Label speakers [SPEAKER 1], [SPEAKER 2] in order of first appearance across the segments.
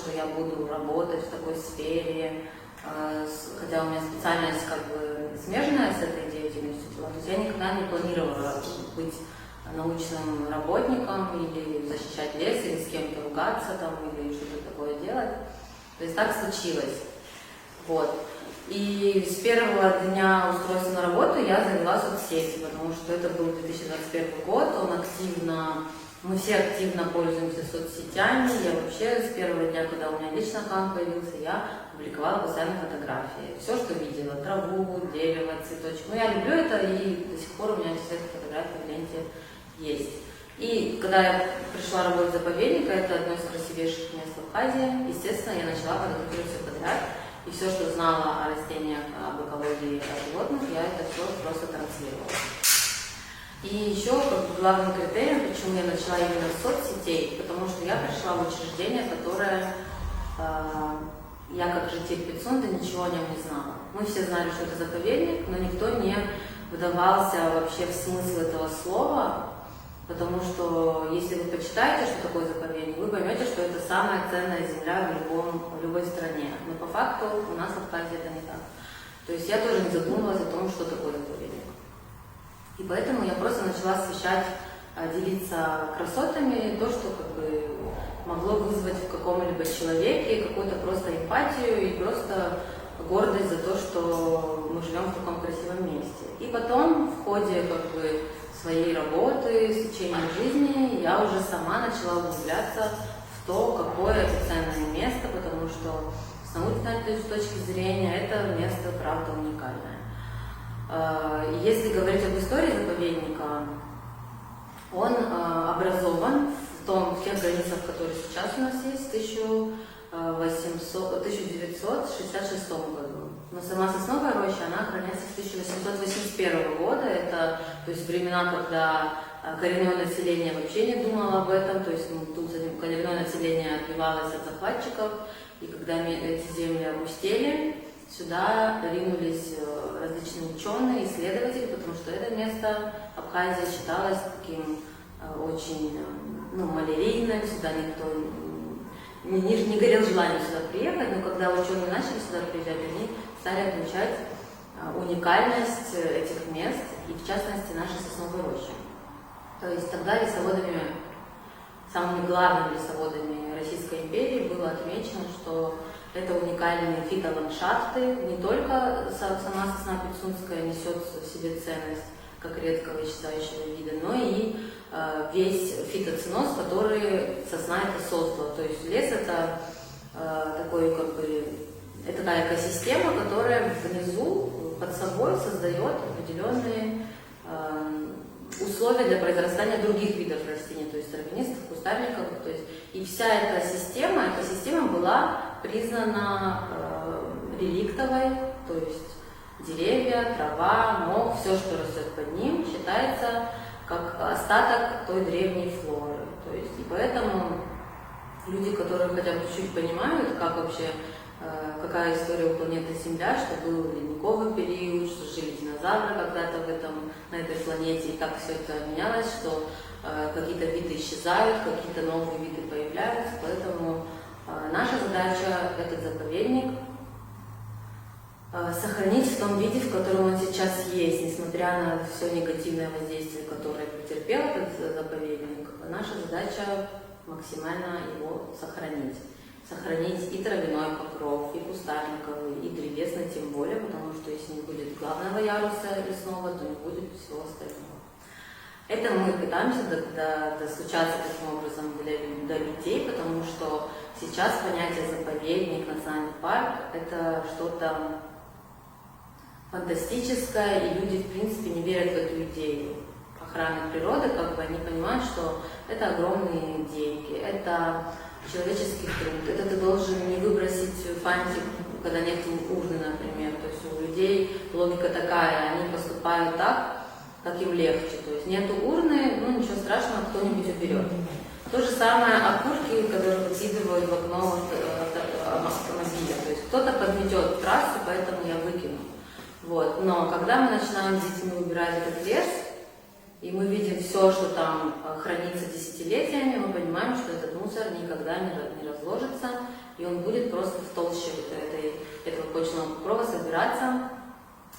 [SPEAKER 1] что я буду работать в такой сфере, хотя у меня специальность как бы смежная с этой деятельностью была. То есть я никогда не планировала быть научным работником или защищать лес, или с кем-то ругаться там, или что-то такое делать. То есть так случилось. Вот. И с первого дня устройства на работу я завела соцсети, потому что это был 2021 год, мы все активно пользуемся соцсетями. Я вообще с первого дня, когда у меня личный аккаунт появился, я публиковала постоянно фотографии. Все, что видела, траву, дерево, цветочек. Я люблю это, и до сих пор у меня все эти фотографии в ленте есть. И когда я пришла работать в заповедник, это одно из красивейших мест в Абхазии, естественно, я начала фотографировать все подряд. И все, что знала о растениях, об экологии, о животных, я это все просто транслировала. И еще главным критерием, почему я начала именно с соцсетей, потому что я пришла в учреждение, которое я как житель Пицунды ничего о нем не знала. Мы все знали, что это заповедник, но никто не вдавался вообще в смысл этого слова, потому что если вы почитаете, что такое заповедник, вы поймете, что это самая ценная земля в любой стране. Но по факту у нас в Абхазии это не так. То есть я тоже не задумывалась о том, что такое заповедник. И поэтому я просто начала освещать, делиться красотами, то, что как бы могло вызвать в каком-либо человеке какую-то просто эмпатию и просто гордость за то, что мы живем в таком красивом месте. И потом в ходе как бы своей работы, с течением жизни, я уже сама начала углубляться в то, какое это ценное место, потому что с научной точки зрения это место, правда, уникальное. Если говорить об истории заповедника, он образован в тех границах, которые сейчас у нас есть, в 1966 году. Но сама сосновая роща, она охраняется с 1881 года. Это то есть времена, когда коренное население вообще не думало об этом, то есть тут коренное население отбивалось от захватчиков, и когда эти земли опустели, сюда ринулись различные ученые, исследователи, потому что это место Абхазия считалось таким очень малярийным, сюда никто не горел желанием сюда приехать, но когда ученые начали сюда приезжать, они стали отмечать уникальность этих мест, и в частности нашей сосновой рощи. То есть тогда самыми главными лесоводами Российской империи было отмечено, что это уникальные фитоландшафты, не только сама сосна пицунская несет в себе ценность как редкого исчезающего вида, но и весь фитоценоз, который сосна это создала. То есть лес это это такая экосистема, которая внизу под собой создает определенные условия для произрастания других видов растений, то есть травянистых, кустарников. То есть, и вся эта экосистема была признана реликтовой, то есть деревья, трава, мох, все, что растет под ним, считается как остаток той древней флоры. То есть, и поэтому люди, которые хотя бы чуть-чуть понимают, как вообще, какая история у планеты Земля, что был ледниковый период, что жили динозавры когда-то на этой планете, и как все это менялось, что какие-то виды исчезают, какие-то новые виды появляются. Поэтому наша задача этот заповедник сохранить в том виде, в котором он сейчас есть, несмотря на все негативное воздействие, которое претерпел этот заповедник. Наша задача максимально его сохранить. Сохранить и травяной покров, и кустарниковый, и древесный тем более, потому что если не будет главного яруса лесного, то не будет всего остального. Это мы пытаемся достучаться таким образом до людей, потому что сейчас понятие заповедник, национальный парк – это что-то фантастическое, и люди, в принципе, не верят в эту идею охраны природы, они понимают, что это огромные деньги, это человеческий труд, это ты должен не выбросить фантик, когда нет урны, например. То есть у людей логика такая, они поступают так, как им легче. То есть нету урны, ничего страшного, кто-нибудь уберет. То же самое окурки, которые выкидывают в окно автомобиля. То есть кто-то подметет трассу, поэтому я выкину. Вот. Но когда мы начинаем с детьми убирать этот лес, и мы видим все, что там хранится десятилетиями, мы понимаем, что этот мусор никогда не разложится, и он будет просто в толще этого почного покрова собираться.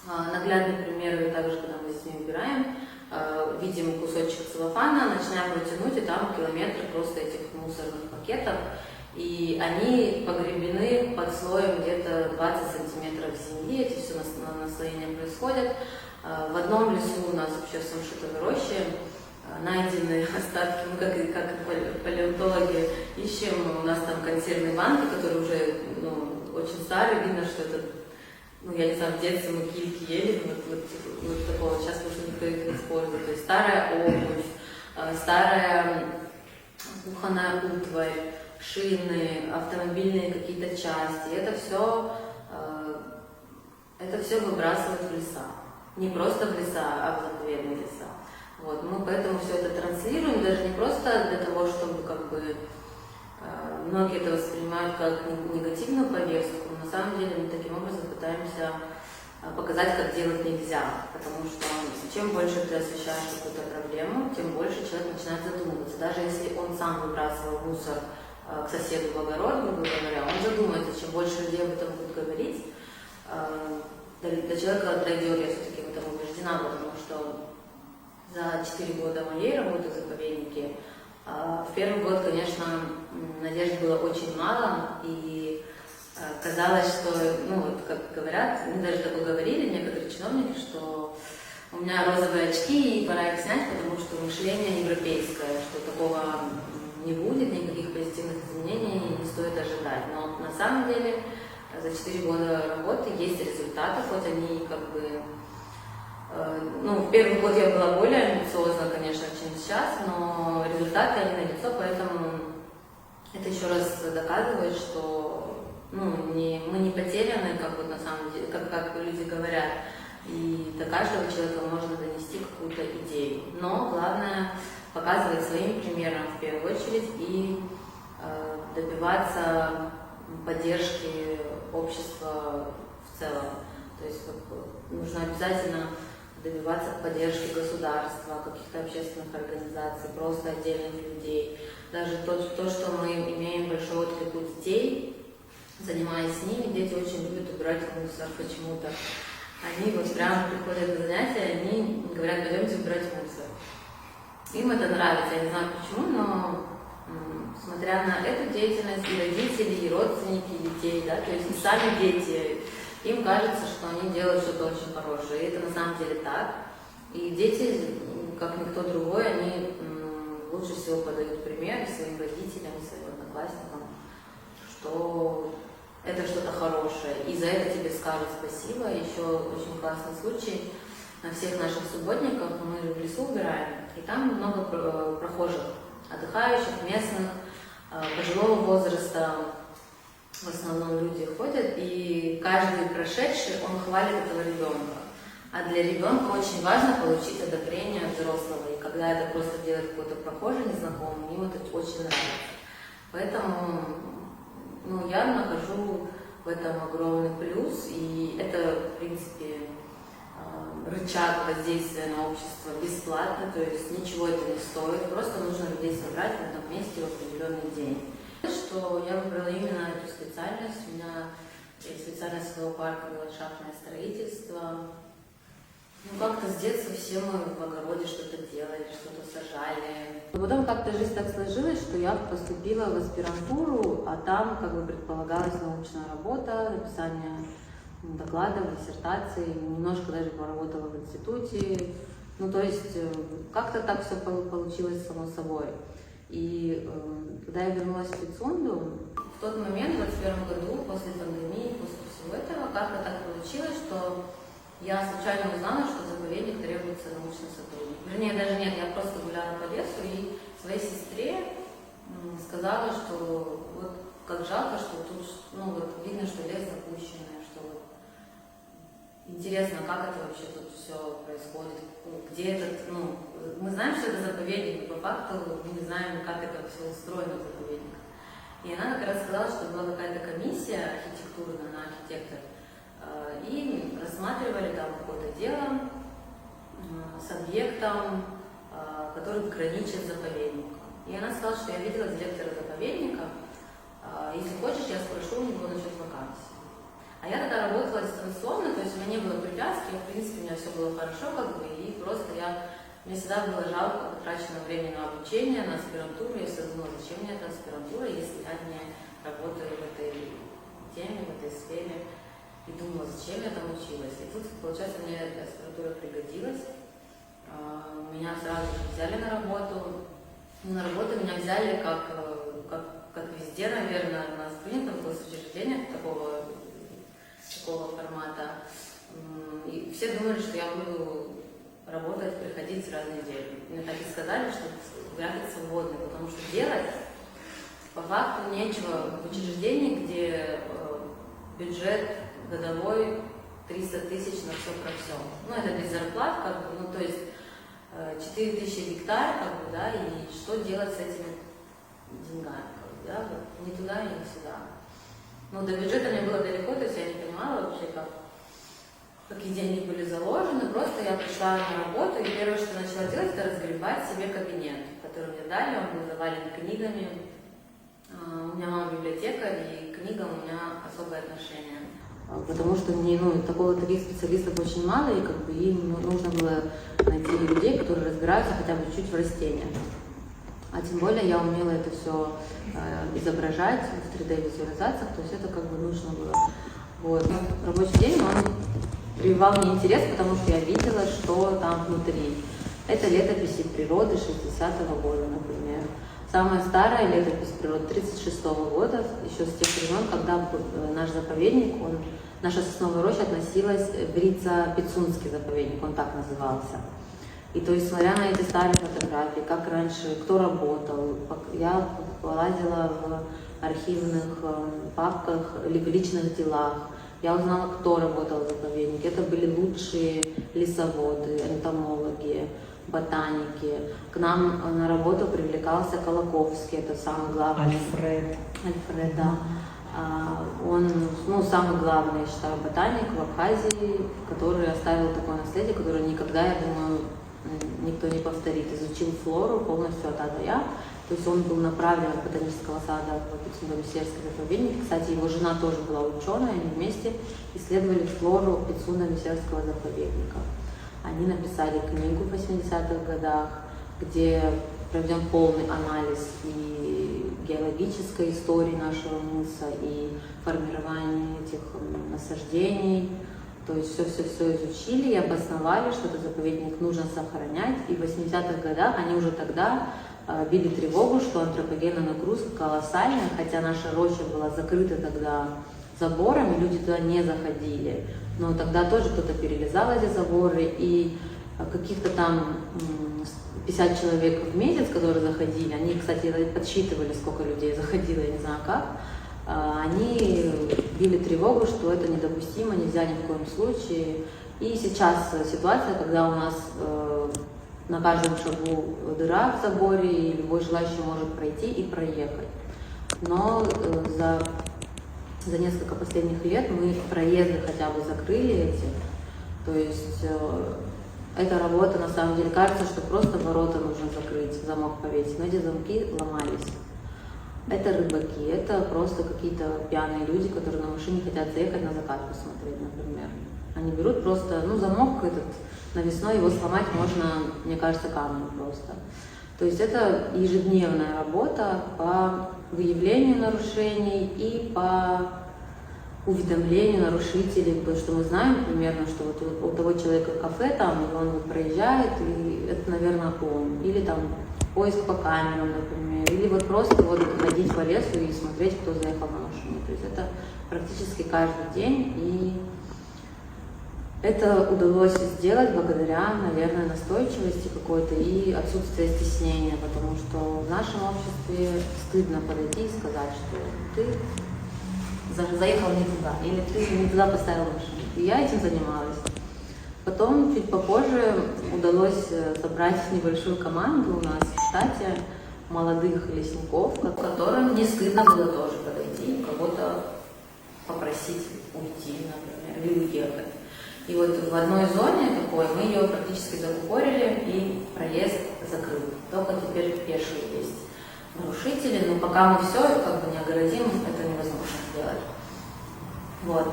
[SPEAKER 1] Наглядный пример, также когда мы с детьми убираем, видим кусочек целлофана, начинаем его тянуть, и там километры просто этих мусорных пакетов, и они погребены под слоем где-то 20 сантиметров земли, эти все наслоения происходят. В одном лесу у нас вообще в Самшитовой роще найдены остатки, мы как и палеонтологи ищем, у нас там консервные банки, которые уже очень старые, видно, что это, я не знаю, в детстве мы кильки ели, вот такого, сейчас уже никто их не использует, то есть старая обувь, старая кухонная утварь, шины, автомобильные какие-то части, это все выбрасывают в леса. Не просто в леса, а в заповедные леса. Вот. Мы поэтому все это транслируем, даже не просто для того, чтобы многие это воспринимают как негативную повестку, но на самом деле мы таким образом пытаемся показать, как делать нельзя. Потому что чем больше ты освещаешь какую-то проблему, тем больше человек начинает задумываться. Даже если он сам выбрасывал мусор к соседу в огород, грубо говоря, он задумается, чем больше людей об этом будут говорить, до человека дойдет, я все-таки в этом убеждена, потому что за 4 года моей работы в заповеднике в первый год, конечно, надежд было очень мало, и казалось, что, как говорят, мне даже такое говорили некоторые чиновники, что у меня розовые очки, и пора их снять, потому что мышление европейское, что такого не будет, никаких позитивных изменений не стоит ожидать. Но на самом деле за 4 года работы есть результаты, хоть они в первый год я была более амбициозна, конечно, чем сейчас, но результаты они налицо, поэтому это еще раз доказывает, что мы не потеряны, как на самом деле, как люди говорят, и до каждого человека можно донести какую-то идею. Но главное показывать своим примером в первую очередь и добиваться поддержки общества в целом. То есть нужно обязательно добиваться поддержки государства, каких-то общественных организаций, просто отдельных людей. Даже то, что мы имеем большой отклик у детей, занимаясь с ними, дети очень любят убирать мусор почему-то. Они прямо приходят на занятия, они говорят: пойдемте убирать мусор. Им это нравится, я не знаю почему, но смотря на эту деятельность, и родители, и родственники детей, то есть и сами дети, им кажется, что они делают что-то очень хорошее, и это на самом деле так. И дети, как никто другой, они лучше всего подают пример своим родителям, своим одноклассникам, что это что-то хорошее, и за это тебе скажут спасибо. Еще очень классный случай. На всех наших субботниках мы в лесу убираем, и там много прохожих, отдыхающих, местных, пожилого возраста. В основном люди ходят, и каждый прошедший, он хвалит этого ребенка. А для ребенка очень важно получить одобрение от взрослого. И когда это просто делает какой-то прохожий незнакомый, им это очень нравится. Поэтому я нахожу в этом огромный плюс, и это, в принципе, рычаг воздействия на общество бесплатно, то есть ничего это не стоит, просто нужно людей собрать в этом месте в определенный день. Что я выбрала именно эту специальность. У меня есть специальность своего парка ландшафтное строительство. Как-то с детства все мы в огороде что-то делали, что-то сажали. Но потом как-то жизнь так сложилась, что я поступила в аспирантуру, а там предполагалась научная работа, написание докладов, диссертаций, немножко даже поработала в институте. То есть как-то так все получилось само собой. И когда я вернулась в Пицунду, в тот момент, в 2021 году, после пандемии, после всего этого, как-то так получилось, что я случайно узнала, что в заповедник требуется научный сотрудник. Вернее, даже нет, я просто гуляла по лесу и своей сестре сказала, что как жалко, что тут видно, что лес запущенный, что интересно, как это вообще тут все происходит, где этот, мы знаем, что это заповедник, но по факту мы не знаем, как это все устроено в заповедниках. И она как раз сказала, что была какая-то комиссия архитектурная, она архитектор, и рассматривали там какое-то дело с объектом, который граничит с заповедником. И она сказала, что я видела директора заповедника, если хочешь, я спрошу у него насчет вакансии. А я тогда работала дистанционно, то есть у меня не было привязки, в принципе, у меня все было хорошо, как бы, и просто мне всегда было жалко потраченное время на обучение, на аспирантуру. Я всегда думала, зачем мне эта аспирантура, если я не работаю в этой теме, в этой сфере. И думала, зачем я там училась. И тут, получается, мне эта аспирантура пригодилась. Меня сразу же взяли на работу. На работу меня взяли как везде, наверное, на студентов госучреждения такого формата. И все думали, что я буду работать, приходить раз в неделю. Мне так и сказали, что график свободный, потому что делать по факту нечего в учреждении, где бюджет годовой 300 тысяч на все про все. Ну, это без зарплат, как бы, ну, то есть 4000 гектар, как бы, да, и что делать с этими деньгами, как бы, да, вот, ни туда, ни сюда. Ну, до бюджета мне было далеко, то есть я не понимала вообще, какие деньги были заложены. Просто я пришла на работу, и первое, что начала делать, это разгребать себе кабинет, который мне дали, он был завален книгами. У меня мама библиотекарь, и к книгам у меня особое отношение. Потому что таких специалистов очень мало, и как бы им нужно было найти людей, которые разбираются хотя бы чуть в растениях. А тем более я умела это все изображать в 3D-визуализациях, то есть это как бы нужно было. Вот. Рабочий день, он прививал мне интерес, потому что я видела, что там внутри. Это летописи природы 60-го года, например. Самая старая летопись природы 1936 года, еще с тех времен, когда наш заповедник, наша сосновая роща относилась в Рица-Пицунский заповедник, он так назывался. И то есть, смотря на эти старые фотографии, как раньше, кто работал, я полазила в архивных папках, в личных делах, я узнала, кто работал в заповеднике. Это были лучшие лесоводы, энтомологи, ботаники. К нам на работу привлекался Колоковский, это самый главный. Альфред, да. Он, самый главный, я считаю, ботаник в Абхазии, который оставил такое наследие, которое никогда, я думаю, никто не повторит. Изучил флору полностью от А до Я. То есть он был направлен от ботанического сада в Пицундо-Миссерский заповедник. Кстати, его жена тоже была ученая, они вместе исследовали флору Пицундо-Миссерского заповедника. Они написали книгу в 80-х годах, где проведен полный анализ и геологической истории нашего мыса, и формирования этих насаждений. То есть все изучили и обосновали, что этот заповедник нужно сохранять. И в 80-х годах они уже тогда били тревогу, что антропогенная нагрузка колоссальная, хотя наша роща была закрыта тогда заборами, люди туда не заходили. Но тогда тоже кто-то перелезал эти заборы, и каких-то там 50 человек в месяц, которые заходили, они, кстати, подсчитывали, сколько людей заходило, я не знаю как, они били тревогу, что это недопустимо, нельзя ни в коем случае. И сейчас ситуация, когда у нас на каждом шагу дыра в заборе, и любой желающий может пройти и проехать. Но за несколько последних лет мы проезды хотя бы закрыли эти. То есть эта работа, на самом деле, кажется, что просто ворота нужно закрыть, замок повесить, но эти замки ломались. Это рыбаки, это просто какие-то пьяные люди, которые на машине хотят заехать на закат посмотреть, например. Они берут просто, замок этот навесной, его сломать можно, мне кажется, камнем просто. То есть это ежедневная работа по выявлению нарушений и по уведомлению нарушителей, потому что мы знаем примерно, что вот у того человека кафе там, и он проезжает, и это, наверное, он. Или там поиск по камерам, например, или вот просто ходить по лесу и смотреть, кто заехал на машине. То есть это практически каждый день, и это удалось сделать благодаря, наверное, настойчивости какой-то и отсутствию стеснения, потому что в нашем обществе стыдно подойти и сказать, что ты заехал не туда, или ты не туда поставил машину. И я этим занималась. Потом, чуть попозже, удалось собрать небольшую команду у нас в штате молодых лесников, которым не стыдно было тоже подойти, кого-то попросить уйти, например, или уехать. И вот в одной зоне такой мы ее практически закупорили, и проезд закрыт. Только теперь пешие есть нарушители, но пока мы все не огородим, это Вот.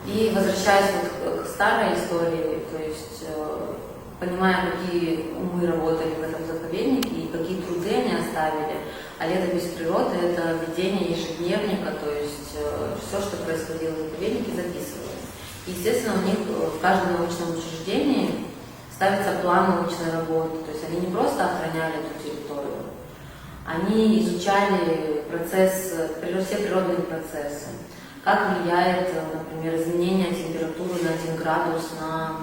[SPEAKER 1] И возвращаясь вот к старой истории, то есть понимая, какие умы работали в этом заповеднике и какие труды они оставили, а летопись природы — это ведение ежедневника, то есть все, что происходило в заповеднике, записывалось. И, естественно, у них в каждом научном учреждении ставится план научной работы, то есть они не просто охраняли эту территорию, они изучали все природные процессы, как влияет, например, изменение температуры на 1 градус на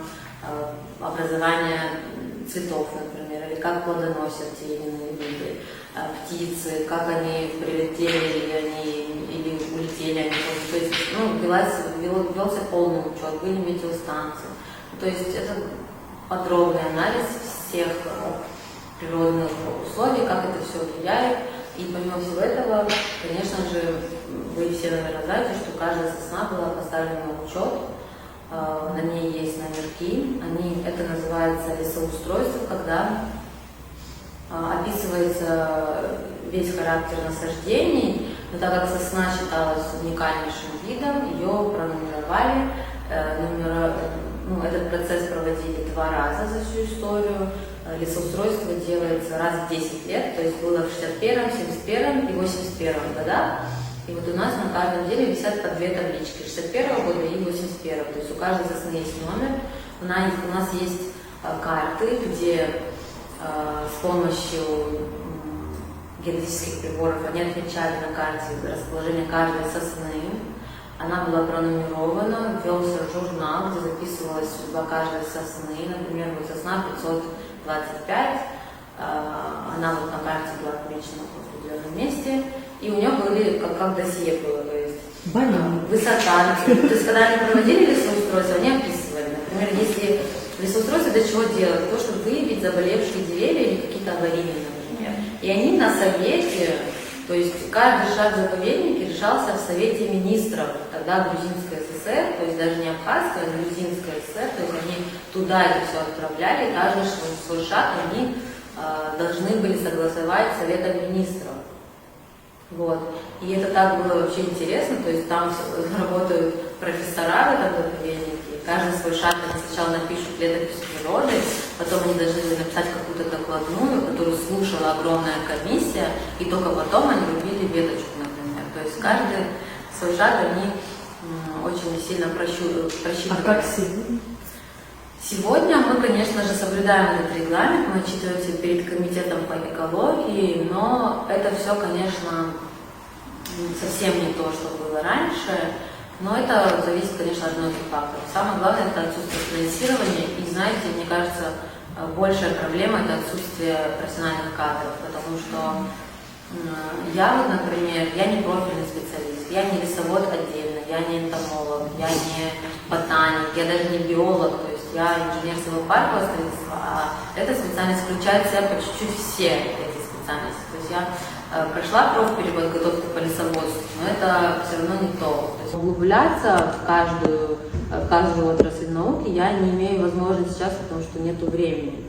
[SPEAKER 1] образование цветов, например, или как плодоносят те или иные виды, птицы, как они прилетели или улетели они. То есть велся полный учет, были метеостанции. То есть это подробный анализ всех природных условий, как это все влияет. И помимо всего этого, конечно же, вы все, наверное, знаете, что каждая сосна была поставлена на учет, на ней есть номерки, это называется лесоустройство, когда описывается весь характер насаждений, но так как сосна считалась уникальнейшим видом, ее пронумеровали, этот процесс проводили 2 раза за всю историю. Лесоустройство делается раз в 10 лет, то есть было в 61-м, 71-м и 81-м годах. И вот у нас на каждом деле висят по 2 таблички, 61-го года и 81-го, то есть у каждой сосны есть номер. У нас есть карты, где с помощью геодезических приборов они отмечали на карте расположение каждой сосны. Она была пронумерована, велся журнал, где записывалась судьба каждой сосны. Например, вот сосна 525, она вот на карте была помечена в определенном месте, и у нее были, как досье было, то есть высота. То есть когда они проводили лесоустройство, они описывали. Например, если лесоустройство для чего делать? То, чтобы выявить заболевшие деревья или какие-то аварийные, например. И они на совете, то есть каждый шаг заповедника решался в Совете министров, тогда Грузинская ССР, то есть даже не Абхазская, а Грузинская ССР, то есть они туда это все отправляли, и каждый свой шаг они должны были согласовать с Советом министров. Вот. И это так было вообще интересно, то есть там работают профессора в этом заповеднике, каждый свой шаг они сначала напишут летопись природы, потом они должны написать какую-то докладную, которую слушала огромная комиссия, и только потом они рубили веточку, например. То есть каждый свой шаг они очень сильно просчитывают.
[SPEAKER 2] А как сегодня?
[SPEAKER 1] Сегодня мы, конечно же, соблюдаем этот регламент, мы отчитываемся перед комитетом по экологии, но это все, конечно, совсем не то, что было раньше, но это зависит, конечно, от многих факторов. Самое главное – это отсутствие финансирования, и, знаете, мне кажется, большая проблема – это отсутствие профессиональных кадров, потому что я вот, например, я не профильный специалист, я не лесовод отдельно, я не энтомолог, я не ботаник, я даже не биолог, то есть я инженер силового строительства, а эта специальность включает в себя по чуть-чуть все эти специальности. То есть я прошла профпереподготовку по лесоводству, но это все равно не то. То есть углубляться в каждую отрасль науки я не имею возможности сейчас, потому что нету времени.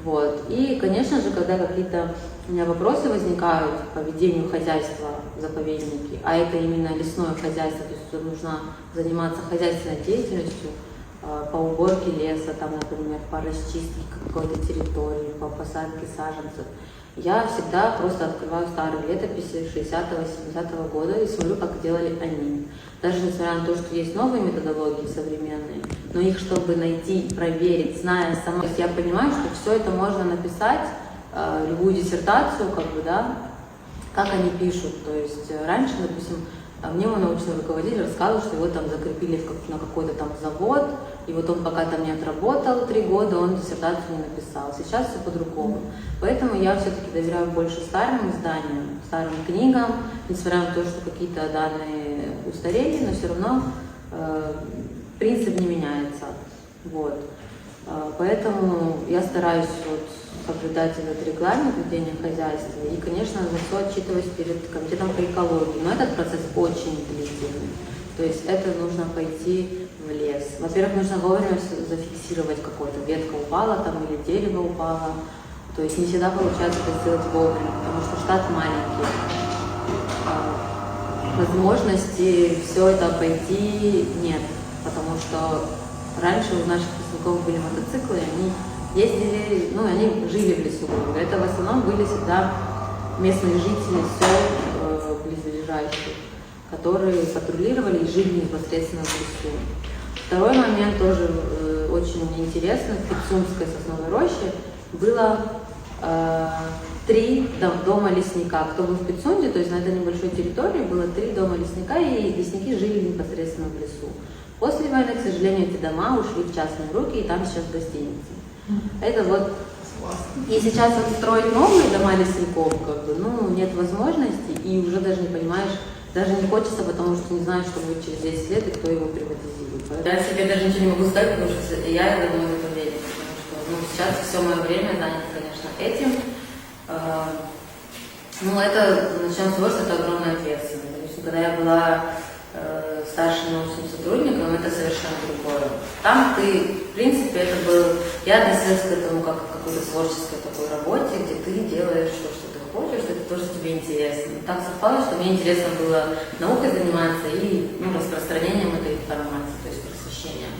[SPEAKER 1] Вот. И, конечно же, когда какие-то у меня вопросы возникают по ведению хозяйства в заповеднике, а это именно лесное хозяйство, то есть нужно заниматься хозяйственной деятельностью, по уборке леса, там, например, по расчистке какой-то территории, по посадке саженцев. Я всегда просто открываю старые летописи 60-го, 70-го года и смотрю, как делали они. Даже несмотря на то, что есть новые методологии современные, но их, чтобы найти, проверить, зная сама, то есть я понимаю, что все это можно написать, любую диссертацию, как бы, да, как они пишут. То есть раньше, допустим, мне мой научный руководитель рассказывал, что его там закрепили на какой-то там завод, и вот он пока там не отработал 3 года, он диссертацию не написал. Сейчас все по-другому. Поэтому я все-таки доверяю больше старым изданиям, старым книгам, несмотря на то, что какие-то данные устарели, но все равно принцип не меняется. Вот. Поэтому я стараюсь вот соблюдать этот регламент ведения хозяйства и, конечно, за все отчитываюсь перед комитетом по экологии. Но этот процесс очень длительный. То есть это нужно пойти в лес. Во-первых, нужно вовремя зафиксировать какое-то, ветка упала там или дерево упало. То есть не всегда получается это сделать вовремя, потому что штат маленький. возможности все это обойти нет, потому что раньше у наших выпускников были мотоциклы, и они ездили, ну, они жили в лесу. Это в основном были всегда местные жители сел близлежащих, которые патрулировали и жили непосредственно в лесу. Второй момент тоже очень интересный. В Пицунской сосновой роще было 3 дома лесника. Кто был в Пицунде, то есть на этой небольшой территории было 3 дома лесника, и лесники жили непосредственно в лесу. После войны, к сожалению, эти дома ушли в частные руки, и там сейчас гостиницы. Это вот, и сейчас вот строить новые дома лесников, как бы, ну, нет возможности, и уже даже не понимаешь, даже не хочется, потому что не знаешь, что будет через 10 лет и кто его приватизирует. Я себе даже ничего не могу сказать, потому что я давно в это верю, потому что, ну, сейчас все мое время занято, конечно, этим. Ну, это, начнем с того, что это огромная ответственность. Допустим, когда я была старшим научным сотрудником, это совершенно другое. Там ты, в принципе, это был... Я относилась к этому как к какой-то творческой такой работе, где ты делаешь то, что ты хочешь, это то, что тебе интересно. И так совпало, что мне интересно было наукой заниматься и, ну, распространением этой информации, то есть просвещением.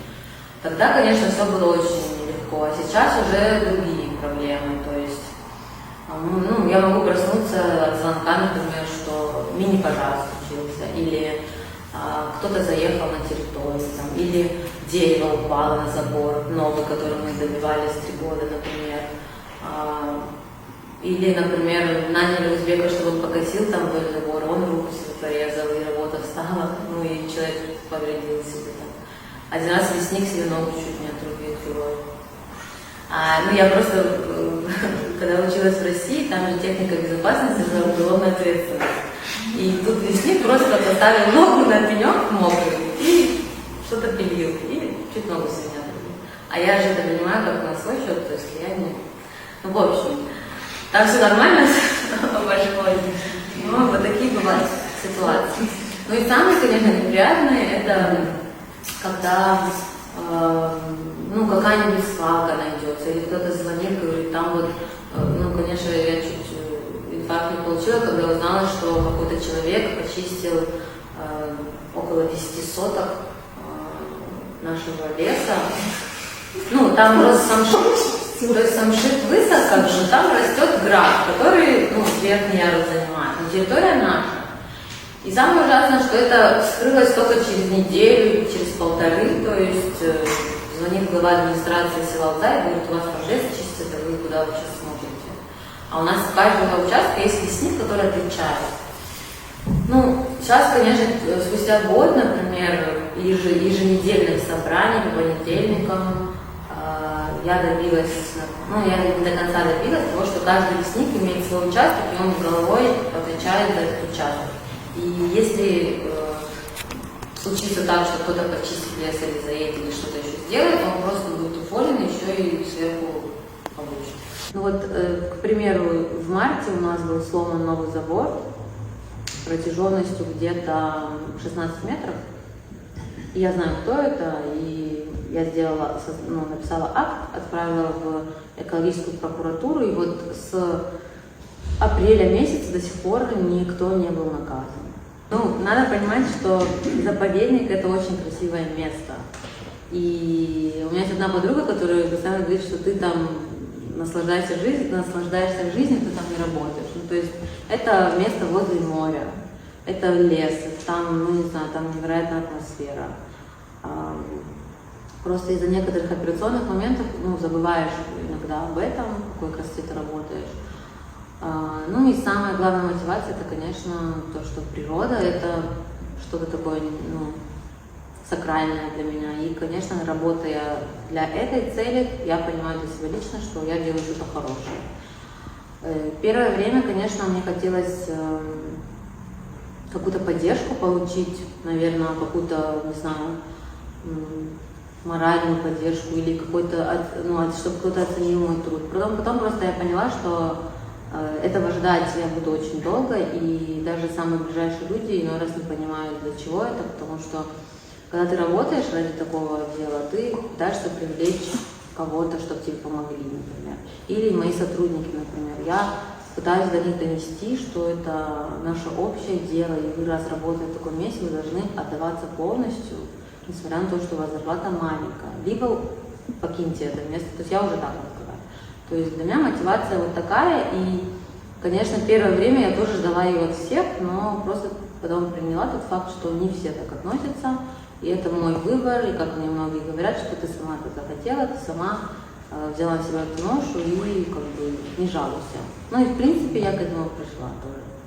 [SPEAKER 1] Тогда, конечно, все было очень легко, а сейчас уже другие проблемы, то есть ну, я могу проснуться от звонка, например, что мини-пожар случился, или кто-то заехал на территорию, там, или дерево упало на забор новый, который мы добивались 3 года, например. Или, например, наняли узбека, чтобы он покосил там вдоль забора, он руку себе порезал, и работа встала, ну и человек повредил себе там. Один раз лесник себе ногу чуть не отрубил хирург. Ну, я просто, когда училась в России, там же техника безопасности за уголовную ответственность. И тут лесник просто поставил ногу на пенек мокрый и что-то пилил, и чуть ногу себе не отрубил. А я же это понимаю, как на свой счет, то есть я не... Ну, в общем, там все нормально пошло, но вот такие бывают ситуации. Ну и самое, конечно, неприятное, это когда ну, какая-нибудь свалка найдется, или кто-то звонит, говорит, там вот, ну, конечно, я чуть инфаркт не получила, когда узнала, что какой-то человек почистил около 10 соток нашего леса. Ну, там рос самшит, то есть самшит высок, как бы, там растет граб, который, ну, верхний ярус занимает, но территория наша. И самое ужасное, что это вскрылось только через неделю, через 1,5, то есть звонит глава администрации села Алтай и говорит, у вас там лес чистится, вы куда вы сейчас смотрите? А у нас в каждом участке есть лесник, который отвечает. Ну, сейчас, конечно, спустя год, например, еженедельных собраний по понедельникам, я добилась, ну, я не до конца добилась того, что каждый лесник имеет свой участок, и он головой отвечает за этот участок. И если случится так, что кто-то почистит лес или заедет, или что-то еще сделает, он просто будет уволен, еще и сверху получит. Ну вот, к примеру, в марте у нас был сломан новый забор протяженностью где-то 16 метров. И я знаю, кто это, и я сделала, ну, написала акт, отправила в экологическую прокуратуру, и вот с апреля месяца до сих пор никто не был наказан. Ну, надо понимать, что заповедник – это очень красивое место. И у меня есть одна подруга, которая постоянно говорит, что ты там наслаждаешься жизнью, ты там не работаешь. Ну, то есть это место возле моря, это лес, там, ну, не знаю, там невероятная атмосфера. Просто из-за некоторых операционных моментов, ну, забываешь иногда об этом, в какой красоте ты работаешь. Ну и самая главная мотивация, это, конечно, то, что природа, это что-то такое, ну, сакральное для меня. И, конечно, работая для этой цели, я понимаю для себя лично, что я делаю что-то хорошее. Первое время, конечно, мне хотелось какую-то поддержку получить, наверное, какую-то, не знаю, моральную поддержку или какой-то, ну, чтобы кто-то оценил мой труд. Потом просто я поняла, что этого ждать я буду очень долго, и даже самые ближайшие люди иной раз не понимают, для чего это, потому что когда ты работаешь ради такого дела, ты пытаешься привлечь кого-то, чтобы тебе помогли, например. Или мои сотрудники, например. Я пытаюсь до них донести, что это наше общее дело, и вы, раз работаете в таком месте, вы должны отдаваться полностью, несмотря на то, что у вас зарплата маленькая. Либо покиньте это место, то есть я уже так разговариваю. То есть для меня мотивация вот такая, и, конечно, первое время я тоже ждала ее от всех, но просто потом приняла тот факт, что не все так относятся, и это мой выбор, и как мне многие говорят, что ты сама это захотела, ты сама взяла на себя эту ношу и как бы не жалуйся. Ну и в принципе я к этому пришла тоже.